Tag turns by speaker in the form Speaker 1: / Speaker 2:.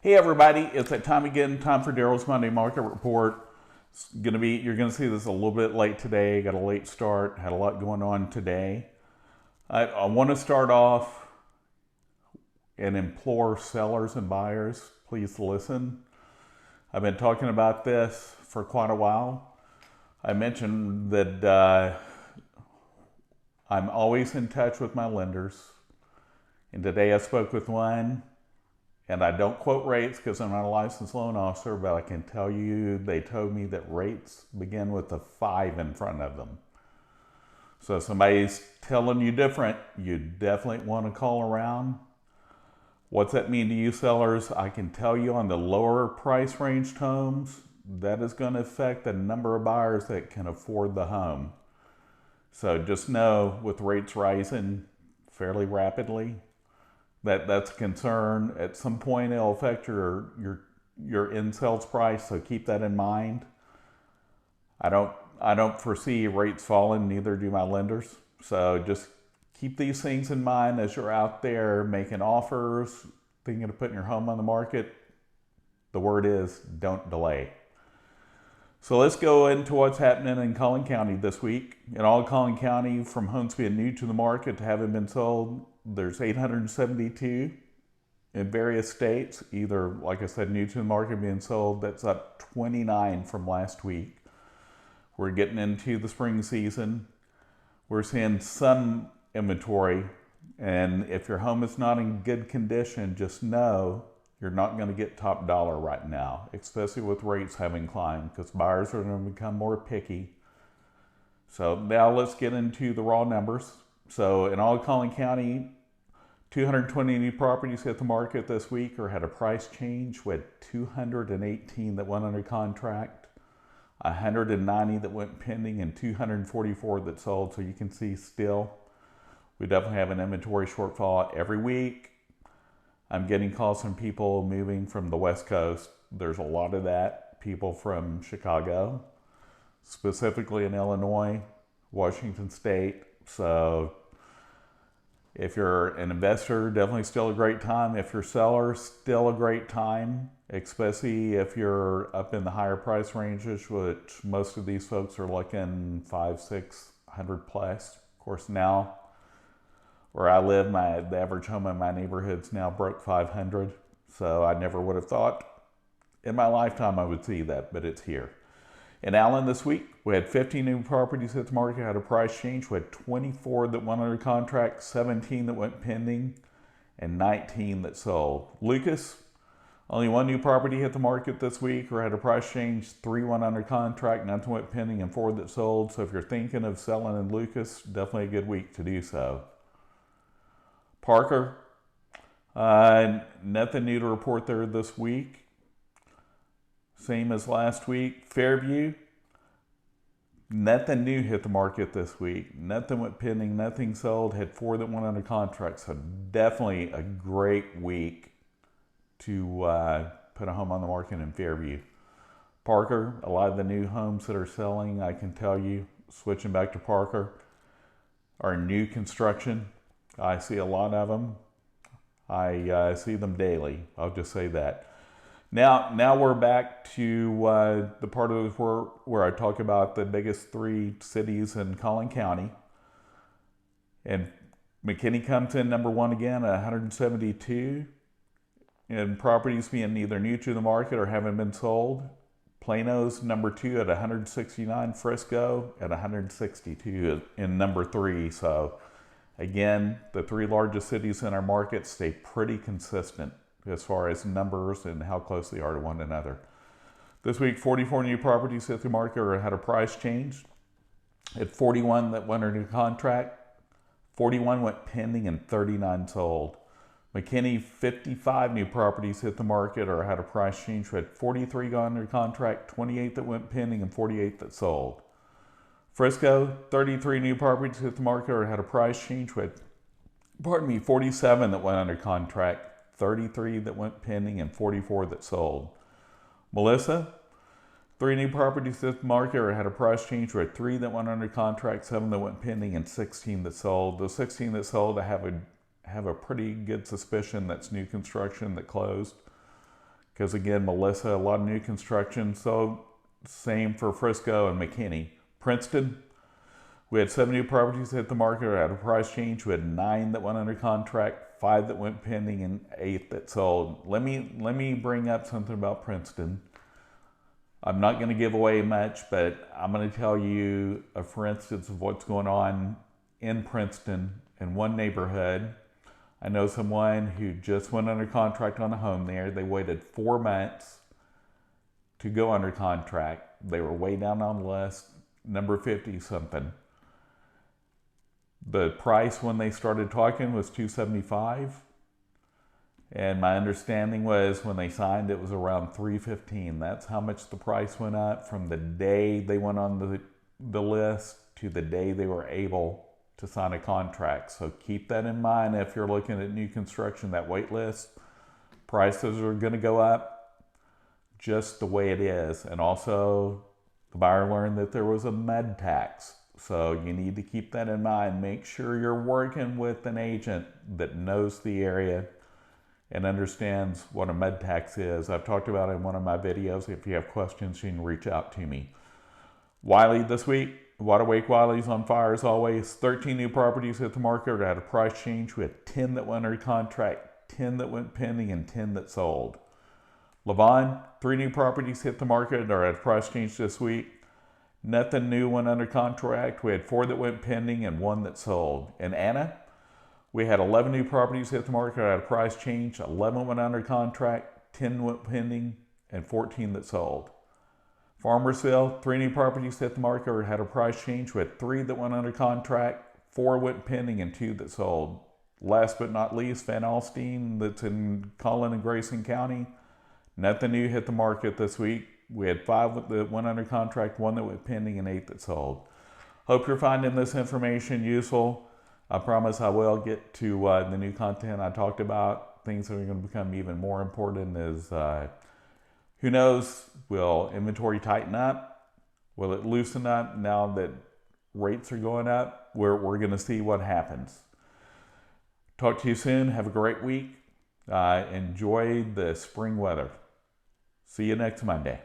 Speaker 1: Hey everybody, it's that time again, time for Darrell's Monday Market Report. You're gonna see this a little bit late today, got a late start, had a lot going on today. I want to start off and implore sellers and buyers, please listen. I've been talking about this for quite a while. I mentioned that I'm always in touch with my lenders. And today I spoke with one, and I don't quote rates because I'm not a licensed loan officer, but I can tell you they told me that rates begin with a 5 in front of them. So if somebody's telling you different, you definitely want to call around. What's that mean to you sellers? I can tell you on the lower price range homes, that is going to affect the number of buyers that can afford the home. So just know with rates rising fairly rapidly, that's a concern. At some point it'll affect your in sales price, so keep that in mind. I don't foresee rates falling, neither do my lenders. So just keep these things in mind as you're out there making offers, thinking of putting your home on the market. The word is don't delay. So let's go into what's happening in Collin County this week. In all Collin County, from homes being new to the market to having been sold, there's 872 in various states, either, like I said, new to the market being sold. That's up 29 from last week. We're getting into the spring season. We're seeing some inventory, and if your home is not in good condition, just know you're not going to get top dollar right now, especially with rates having climbed, because buyers are going to become more picky. So now let's get into the raw numbers. So in all Collin County, 220 new properties hit the market this week or had a price change. We had 218 that went under contract, 190 that went pending, and 244 that sold. So you can see still, we definitely have an inventory shortfall every week. I'm getting calls from people moving from the West Coast. There's a lot of that. People from Chicago, specifically in Illinois, Washington State. So if you're an investor, definitely still a great time. If you're a seller, still a great time, especially if you're up in the higher price ranges, which most of these folks are looking 500, 600 plus. Of course, now where I live, the average home in my neighborhood's now broke 500. So I never would have thought in my lifetime I would see that, but it's here. In Allen this week, we had 15 new properties hit the market, had a price change. We had 24 that went under contract, 17 that went pending, and 19 that sold. Lucas, only one new property hit the market this week or had a price change. 3 went under contract, nothing went pending, and 4 that sold. So if you're thinking of selling in Lucas, definitely a good week to do so. Parker, nothing new to report there this week. Same as last week. Fairview, nothing new hit the market this week. Nothing went pending, nothing sold. Had 4 that went under contract. So definitely a great week to put a home on the market in Fairview. Parker, a lot of the new homes that are selling, I can tell you, switching back to Parker, are new construction. I see a lot of them. I see them daily. I'll just say that. Now we're back to the part of the report where I talk about the biggest 3 cities in Collin County. And Mckinney comes in number 1 again at 172. And properties being either new to the market or haven't been sold. Plano's number 2 at 169. Frisco at 162 in number 3. So again, the 3 largest cities in our market stay pretty consistent as far as numbers and how close they are to one another. This week, 44 new properties hit the market or had a price change. At 41 that went under contract, 41 went pending, and 39 sold. Mckinney, 55 new properties hit the market or had a price change. We had 43 gone under contract, 28 that went pending, and 48 that sold. Frisco, 33 new properties hit the market or had a price change. We had, 47 that went under contract, 33 that went pending, and 44 that sold. Melisa, 3 new properties hit the market or had a price change. We had 3 that went under contract, 7 that went pending, and 16 that sold. The 16 that sold, I have a pretty good suspicion that's new construction that closed. because again, Melisa, a lot of new construction. So same for Frisco and McKinney. Princeton, we had 7 new properties hit the market at a price change. We had 9 that went under contract, 5 that went pending, and 8 that sold. Let me bring up something about Princeton. I'm not going to give away much, but I'm going to tell you, for instance, of what's going on in Princeton in one neighborhood. I know someone who just went under contract on a home there. They waited 4 months to go under contract. They were way down on the list, number 50 something. The price when they started talking was $275. And my understanding was when they signed, it was around $315. That's how much the price went up from the day they went on the list to the day they were able to sign a contract. So keep that in mind if you're looking at new construction, that wait list. Prices are going to go up just the way it is. And also, the buyer learned that there was a med tax. So you need to keep that in mind. Make sure you're working with an agent that knows the area and understands what a med tax is. I've talked about it in one of my videos. If you have questions, you can reach out to me. Wylie this week, Waterwake Wylie's on fire as always. 13 new properties hit the market at a price change. We had 10 that went under contract, 10 that went pending, and 10 that sold. Lavon, 3 new properties hit the market or at a price change this week. Nothing new went under contract. We had 4 that went pending and 1 that sold. In Anna, we had 11 new properties hit the market at a price change. 11 went under contract, 10 went pending, and 14 that sold. Farmersville, 3 new properties hit the market or had a price change. We had 3 that went under contract, 4 went pending, and 2 that sold. Last but not least, Alstyne, that's in Collin and Grayson County. Nothing new hit the market this week. We had 5 that went under contract, 1 that went pending, and 8 that sold. Hope you're finding this information useful. I promise I will get to the new content I talked about. Things that are going to become even more important is, who knows, will inventory tighten up? Will it loosen up now that rates are going up? We're going to see what happens. Talk to you soon. Have a great week. Enjoy the spring weather. See you next Monday.